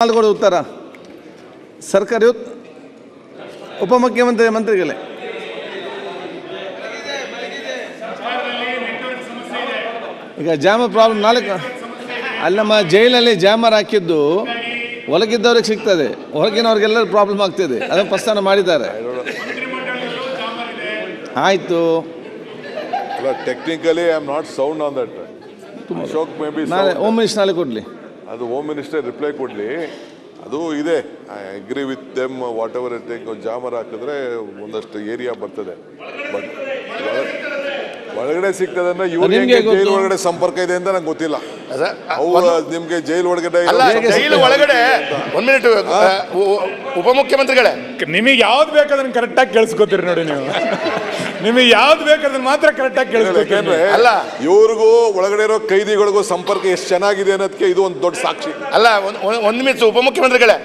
ನಾಲ್ಕು ಉತ್ತರ ಸರ್ಕಾರಿ ಉಪಮುಖ್ಯಮಂತ್ರಿ ಮಂತ್ರಿಗಳೇ ಈಗ ಜಾಮರ್ ಪ್ರಾಬ್ಲಮ್ ನಾಲ್ಕು ಅಲ್ಲಮ್ಮ ಜೈಲಲ್ಲಿ ಜಾಮರ್ ಹಾಕಿದ್ದು ಒಳಗಿದ್ದವ್ರಿಗೆ ಸಿಗ್ತದೆ, ಹೊರಗಿನವ್ರಿಗೆಲ್ಲರೂ ಪ್ರಾಬ್ಲಮ್ ಆಗ್ತಿದೆ. ಅದನ್ನು ಪ್ರಸ್ತಾವ ಮಾಡಿದ್ದಾರೆ. ಆಯಿತು, technically I am not sound on that. Ashok may be ನಾಳೆ ಹೋಮ್ ಮಿನಿಸ್ಟರ್ ನಾಳೆ ಕೊಡಲಿ, ಅದು ಹೋಮ್ ಮಿನಿಸ್ಟರ್ ರಿಪ್ಲೈ ಕೊಡಲಿ. ಅದು ಇದೆ, I agree with them. What ever it take. Jammer ಹಾಕಿದ್ರೆ ಒಂದಷ್ಟು ಏರಿಯಾ ಬರ್ತದೆ, ಬಟ್ ಒಳಗಡೆ ಸಿಗ್ತದನ್ನ ಇವ್ರಿಗೆ ಜೈಲ್ ಒಳಗಡೆ ಸಂಪರ್ಕ ಇದೆ ಅಂತ ನಂಗೆ ಗೊತ್ತಿಲ್ಲ. ನಿಮ್ಗೆ ಜೈಲ್ ಒಳಗಡೆ ಜೈಲು ಒಳಗಡೆ ಒಂದ್ ಮಿನಿಟ್ ಉಪಮುಖ್ಯಮಂತ್ರಿಗಳೇ, ನಿಮಗೆ ಯಾವ್ದು ಬೇಕು ಅದನ್ನ ಕರೆಕ್ಟಾಗಿ ಕೇಳಿಸ್ಕೊತೀರಿ ನೋಡಿ. ನೀವು ನಿಮಗೆ ಯಾವ್ದು ಬೇಕು ಅದನ್ನ ಮಾತ್ರ ಕರೆಕ್ಟಾಗಿ ಕೇಳಿಸ್ಕೊತೀರಿ. ಅಲ್ಲ, ಇವ್ರಿಗೂ ಒಳಗಡೆ ಇರೋ ಕೈದಿಗಳಿಗೂ ಸಂಪರ್ಕ ಎಷ್ಟು ಚೆನ್ನಾಗಿದೆ ಅನ್ನೋದಕ್ಕೆ ಇದು ಒಂದು ದೊಡ್ಡ ಸಾಕ್ಷಿ. ಅಲ್ಲ, ಒಂದ್ ನಿಮಿಷ ಉಪಮುಖ್ಯಮಂತ್ರಿಗಳೇ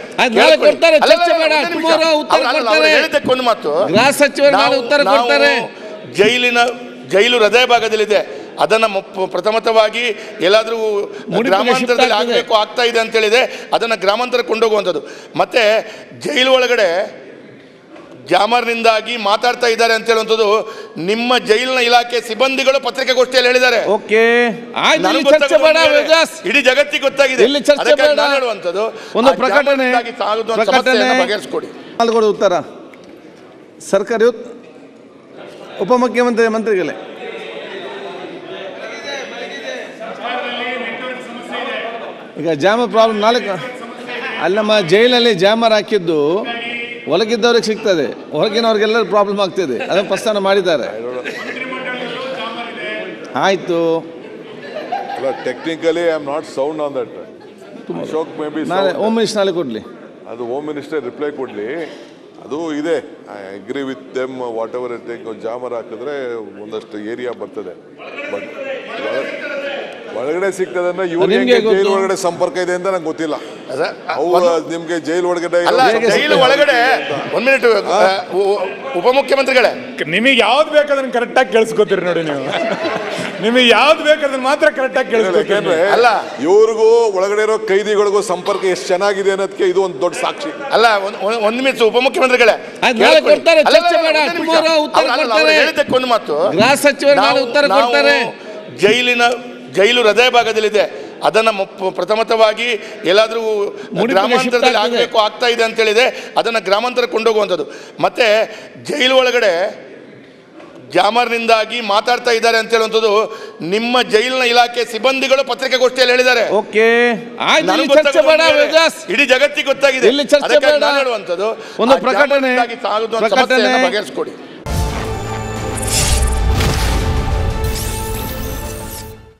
ಹೇಳಿದ್ದಕ್ಕೊಂದು ಮಾತು. ಗೃಹ ಸಚಿವರು ಉತ್ತರ ಕೊಡ್ತಾರೆ. ಜೈಲು ಹೃದಯ ಭಾಗದಲ್ಲಿದೆ, ಅದನ್ನು ಪ್ರಥಮತವಾಗಿ ಎಲ್ಲಾದರೂ ಗ್ರಾಮಾಂತರದಲ್ಲಿ ಆಗಬೇಕು, ಆಗ್ತಾ ಇದೆ ಅಂತೇಳಿದೆ, ಅದನ್ನು ಗ್ರಾಮಾಂತರ ಕೊಂಡೋಗುವಂಥದ್ದು. ಮತ್ತು ಜೈಲು ಒಳಗಡೆ ಜಾಮರ್ನಿಂದಾಗಿ ಮಾತಾಡ್ತಾ ಇದ್ದಾರೆ ಅಂತ ಹೇಳುವಂಥದ್ದು ನಿಮ್ಮ ಜೈಲಿನ ಇಲಾಖೆ ಸಿಬ್ಬಂದಿಗಳು ಪತ್ರಿಕಾಗೋಷ್ಠಿಯಲ್ಲಿ ಹೇಳಿದ್ದಾರೆ. ಇಡೀ ಜಗತ್ತಿಗೆ ಗೊತ್ತಾಗಿದೆ. ಹೇಳುವಂಥದ್ದು ಒಂದು ಪ್ರಕಟಣೆ ಬಗೆಹರಿಸ್ಕೊಡಿ. ನಾಲ್ಕು ಉತ್ತರ ಸರ್ಕಾರಿ ಉಪಮುಖ್ಯಮಂತ್ರಿ ಮಂತ್ರಿಗಳೇ ಈಗ ಜಾಮರ್ ಪ್ರಾಬ್ಲಮ್ ನಾಲ್ಕು ಅಲ್ಲಮ್ಮ ಜೈಲಲ್ಲಿ ಜಾಮರ್ ಹಾಕಿದ್ದು ಒಳಗಿದ್ದವ್ರಿಗೆ ಸಿಗ್ತದೆ, ಹೊರಗಿನವ್ರಿಗೆಲ್ಲರೂ ಪ್ರಾಬ್ಲಮ್ ಆಗ್ತಿದೆ. ಅದನ್ನು ಪ್ರಸ್ತಾವ ಮಾಡಿದ್ದಾರೆ. ಆಯಿತು, technically I am not sound on that. Ashok may be ನಾಳೆ ಹೋಮ್ ಮಿನಿಸ್ಟರ್ ನಾಳೆ ಕೊಡಲಿ, ಅದು ಹೋಮ್ ಮಿನಿಸ್ಟರ್ ರಿಪ್ಲೈ ಕೊಡಲಿ. ಅದು ಇದೆ, I agree with them. What ever it take. Jammer ಹಾಕಿದ್ರೆ ಒಂದಷ್ಟು ಏರಿಯಾ ಬರ್ತದೆ, ಬಟ್ ಒಳಗಡೆ ಸಿಗ್ತದನ್ನ ಇವ್ರಿಗೆ ಜೈಲ್ ಒಳಗಡೆ ಸಂಪರ್ಕ ಇದೆ ಅಂತ ನಂಗೆ ಗೊತ್ತಿಲ್ಲ. ನಿಮ್ಗೆ ಜೈಲ್ ಒಳಗಡೆ ಜೈಲು ಒಳಗಡೆ ಒಂದ್ ಮಿನಿಟ್ ಉಪಮುಖ್ಯಮಂತ್ರಿಗಳೇ, ನಿಮಗೆ ಯಾವ್ದು ಬೇಕು ಅದನ್ನ ಕರೆಕ್ಟಾಗಿ ಕೇಳಿಸ್ಕೊತೀರಿ ನೋಡಿ. ನೀವು ನಿಮಗೆ ಯಾವ್ದು ಬೇಕು ಅದನ್ನ ಮಾತ್ರ ಕರೆಕ್ಟಾಗಿ ಕೇಳಿಸ್ಕೊತೀರಿ. ಅಲ್ಲ, ಇವ್ರಿಗೂ ಒಳಗಡೆ ಇರೋ ಕೈದಿಗಳಿಗೂ ಸಂಪರ್ಕ ಎಷ್ಟು ಚೆನ್ನಾಗಿದೆ ಅನ್ನೋದಕ್ಕೆ ಇದು ಒಂದು ದೊಡ್ಡ ಸಾಕ್ಷಿ. ಅಲ್ಲ, ಒಂದ್ ನಿಮಿಷ ಉಪಮುಖ್ಯಮಂತ್ರಿಗಳೇ ಹೇಳಿದ್ದಕ್ಕೊಂದು ಮಾತು. ಗೃಹ ಸಚಿವರು ಉತ್ತರ ಕೊಡ್ತಾರೆ. ಜೈಲು ಹೃದಯ ಭಾಗದಲ್ಲಿದೆ, ಅದನ್ನು ಪ್ರಥಮತವಾಗಿ ಎಲ್ಲಾದರೂ ಗ್ರಾಮಾಂತರದಲ್ಲಿ ಆಗಬೇಕು, ಆಗ್ತಾ ಇದೆ ಅಂತೇಳಿದೆ, ಅದನ್ನು ಗ್ರಾಮಾಂತರ ಕೊಂಡೋಗುವಂಥದ್ದು. ಮತ್ತು ಜೈಲು ಒಳಗಡೆ ಜಾಮರ್ನಿಂದಾಗಿ ಮಾತಾಡ್ತಾ ಇದ್ದಾರೆ ಅಂತ ಹೇಳುವಂಥದ್ದು ನಿಮ್ಮ ಜೈಲಿನ ಇಲಾಖೆ ಸಿಬ್ಬಂದಿಗಳು ಪತ್ರಿಕಾಗೋಷ್ಠಿಯಲ್ಲಿ ಹೇಳಿದ್ದಾರೆ. ಇಡೀ ಜಗತ್ತಿಗೆ ಗೊತ್ತಾಗಿದೆ. ಹೇಳುವಂಥದ್ದು ಒಂದು ಪ್ರಕಟಣೆ ಬಗೆಹರಿಸ್ಕೊಡಿ.